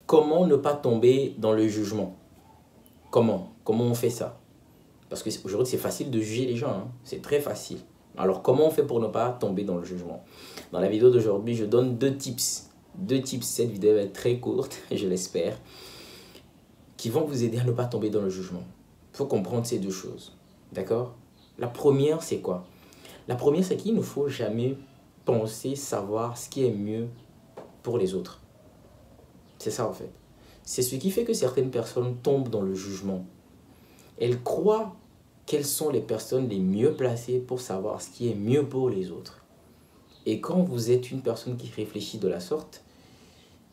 comment ne pas tomber dans le jugement? Comment on fait ça? Parce qu'aujourd'hui, c'est facile de juger les gens, hein. C'est très facile. Alors, comment on fait pour ne pas tomber dans le jugement? Dans la vidéo d'aujourd'hui, je donne deux tips. Deux tips, cette vidéo va être très courte, je l'espère, qui vont vous aider à ne pas tomber dans le jugement. Il faut comprendre ces deux choses. D'accord? La première, c'est quoi? La première, c'est qu'il ne faut jamais penser savoir ce qui est mieux pour les autres. C'est ça, en fait. C'est ce qui fait que certaines personnes tombent dans le jugement. Elles croient quelles sont les personnes les mieux placées pour savoir ce qui est mieux pour les autres. Et quand vous êtes une personne qui réfléchit de la sorte,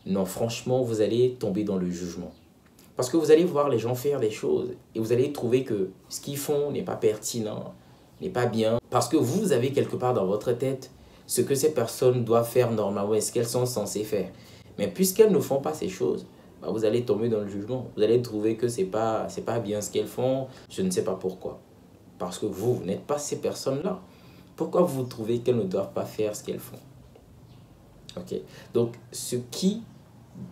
non, franchement, vous allez tomber dans le jugement. Parce que vous allez voir les gens faire des choses et vous allez trouver que ce qu'ils font n'est pas pertinent, n'est pas bien. Parce que vous avez quelque part dans votre tête ce que ces personnes doivent faire normalement et ce qu'elles sont censées faire. Mais puisqu'elles ne font pas ces choses, vous allez tomber dans le jugement. Vous allez trouver que c'est pas bien ce qu'elles font. Je ne sais pas pourquoi. Parce que vous n'êtes pas ces personnes-là. Pourquoi vous trouvez qu'elles ne doivent pas faire ce qu'elles font? Ok. Donc, ce qui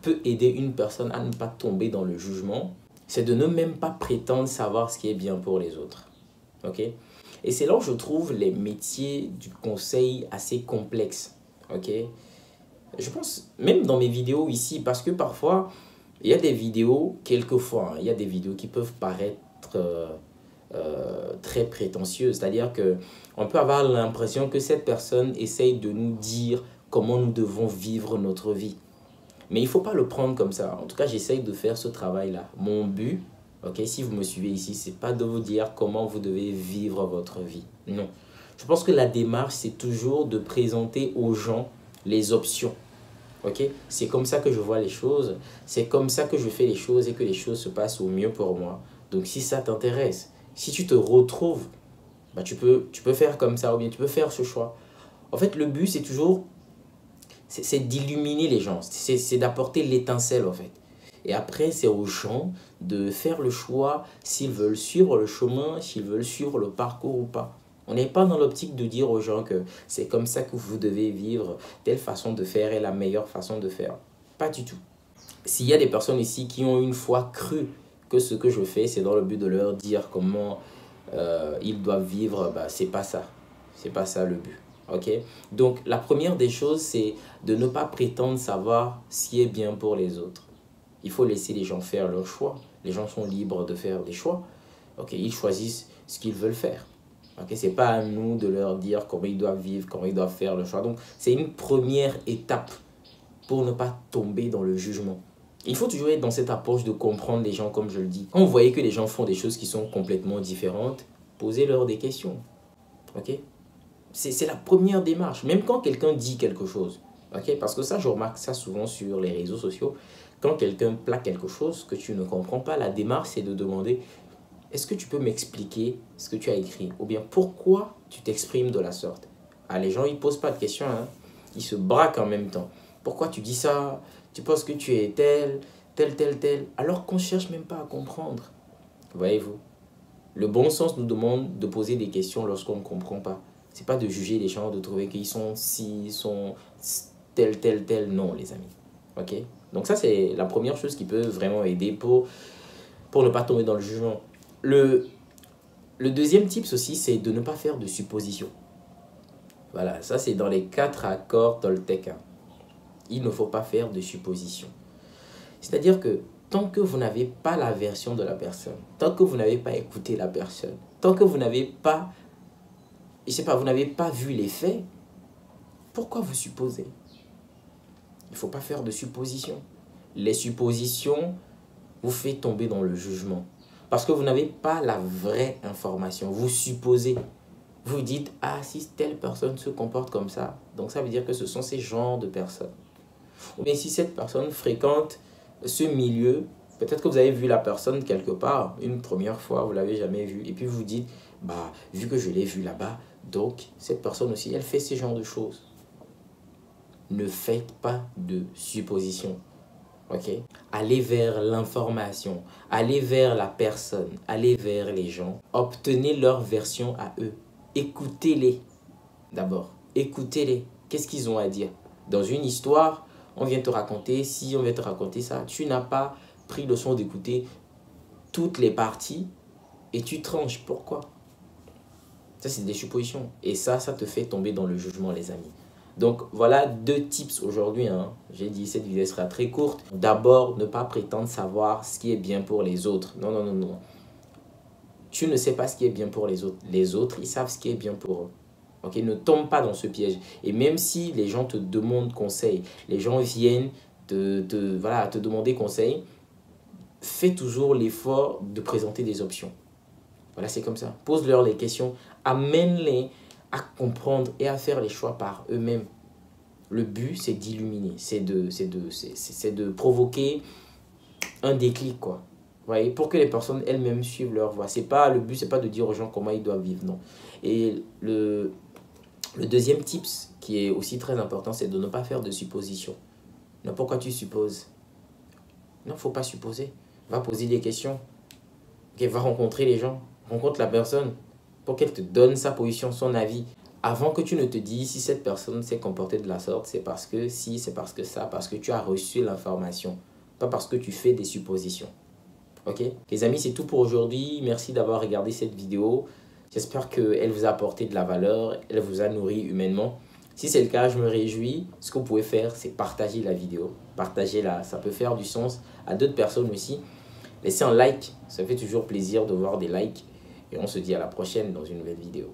peut aider une personne à ne pas tomber dans le jugement, c'est de ne même pas prétendre savoir ce qui est bien pour les autres. Ok. Et c'est là où je trouve les métiers du conseil assez complexes. Ok. Je pense, même dans mes vidéos ici, parce que parfois, il y a des vidéos, quelquefois, il y a des vidéos qui peuvent paraître très prétentieuses. C'est-à-dire qu'on peut avoir l'impression que cette personne essaye de nous dire comment nous devons vivre notre vie. Mais il ne faut pas le prendre comme ça. En tout cas, j'essaye de faire ce travail-là. Mon but, si vous me suivez ici, ce n'est pas de vous dire comment vous devez vivre votre vie. Non. Je pense que la démarche, c'est toujours de présenter aux gens les options. C'est comme ça que je vois les choses. C'est comme ça que je fais les choses et que les choses se passent au mieux pour moi. Donc, si ça t'intéresse, si tu te retrouves, tu peux faire comme ça ou bien tu peux faire ce choix. En fait, le but, c'est toujours c'est d'illuminer les gens. C'est d'apporter l'étincelle, en fait. Et après, c'est aux gens de faire le choix s'ils veulent suivre le chemin, s'ils veulent suivre le parcours ou pas. On n'est pas dans l'optique de dire aux gens que c'est comme ça que vous devez vivre, telle façon de faire est la meilleure façon de faire. Pas du tout. S'il y a des personnes ici qui ont une fois cru que ce que je fais, c'est dans le but de leur dire comment ils doivent vivre, c'est pas ça. C'est pas ça le but. Donc, la première des choses, c'est de ne pas prétendre savoir ce qui est bien pour les autres. Il faut laisser les gens faire leur choix. Les gens sont libres de faire des choix. Ils choisissent ce qu'ils veulent faire. Ce n'est pas à nous de leur dire comment ils doivent vivre, comment ils doivent faire le choix. Donc, c'est une première étape pour ne pas tomber dans le jugement. Il faut toujours être dans cette approche de comprendre les gens, comme je le dis. Quand vous voyez que les gens font des choses qui sont complètement différentes, posez-leur des questions. C'est la première démarche. Même quand quelqu'un dit quelque chose. Parce que ça, je remarque ça souvent sur les réseaux sociaux. Quand quelqu'un plaque quelque chose que tu ne comprends pas, la démarche, c'est de demander: est-ce que tu peux m'expliquer ce que tu as écrit? Ou bien, pourquoi tu t'exprimes de la sorte? Les gens, ils ne posent pas de questions. Ils se braquent en même temps. Pourquoi tu dis ça? Tu penses que tu es tel, alors qu'on ne cherche même pas à comprendre. Voyez-vous? Le bon sens nous demande de poser des questions lorsqu'on ne comprend pas. Ce n'est pas de juger les gens, de trouver qu'ils sont si, sont tel. Non, les amis. Donc ça, c'est la première chose qui peut vraiment aider pour ne pas tomber dans le jugement. Le deuxième tip aussi, c'est de ne pas faire de suppositions. Voilà, ça c'est dans les 4 accords Toltec. Il ne faut pas faire de suppositions. C'est-à-dire que tant que vous n'avez pas la version de la personne, tant que vous n'avez pas écouté la personne, tant que vous n'avez pas, vous n'avez pas vu les faits, pourquoi vous supposez? Il ne faut pas faire de suppositions. Les suppositions vous font tomber dans le jugement. Parce que vous n'avez pas la vraie information. Vous supposez. Vous dites: si telle personne se comporte comme ça, donc ça veut dire que ce sont ces genres de personnes. Ou bien si cette personne fréquente ce milieu, peut-être que vous avez vu la personne quelque part, une première fois, vous ne l'avez jamais vue. Et puis vous dites: vu que je l'ai vue là-bas, donc cette personne aussi, elle fait ce genre de choses. Ne faites pas de suppositions. Allez vers l'information, allez vers la personne, allez vers les gens. Obtenez leur version à eux. Écoutez-les d'abord. Écoutez-les. Qu'est-ce qu'ils ont à dire? Dans une histoire, on vient te raconter ci, on vient te raconter ça. Tu n'as pas pris le soin d'écouter toutes les parties et tu tranches. Pourquoi? Ça, c'est des suppositions. Et ça te fait tomber dans le jugement, les amis. Donc, voilà 2 tips aujourd'hui. J'ai dit, cette vidéo sera très courte. D'abord, ne pas prétendre savoir ce qui est bien pour les autres. Non, non, non, non. Tu ne sais pas ce qui est bien pour les autres. Les autres, ils savent ce qui est bien pour eux. Ok, ne tombe pas dans ce piège. Et même si les gens te demandent conseil, les gens viennent te demander conseil, fais toujours l'effort de présenter des options. Voilà, c'est comme ça. Pose-leur les questions, amène-les à comprendre et à faire les choix par eux-mêmes. Le but, c'est d'illuminer, c'est de provoquer un déclic, quoi. Vous voyez, pour que les personnes elles-mêmes suivent leur voie. Le but, c'est pas de dire aux gens comment ils doivent vivre, non. Et le deuxième tips, qui est aussi très important, c'est de ne pas faire de suppositions. Non, pourquoi tu supposes? Non, il ne faut pas supposer. Va poser des questions. Okay, va rencontrer les gens. Rencontre la personne pour qu'elle te donne sa position, son avis. Avant que tu ne te dises si cette personne s'est comportée de la sorte, c'est parce que si, c'est parce que ça, parce que tu as reçu l'information. Pas parce que tu fais des suppositions. Ok? Les amis, c'est tout pour aujourd'hui. Merci d'avoir regardé cette vidéo. J'espère qu'elle vous a apporté de la valeur, elle vous a nourri humainement. Si c'est le cas, je me réjouis. Ce que vous pouvez faire, c'est partager la vidéo. Partagez-la, ça peut faire du sens à d'autres personnes aussi. Laissez un like, ça fait toujours plaisir de voir des likes. Et on se dit à la prochaine dans une nouvelle vidéo.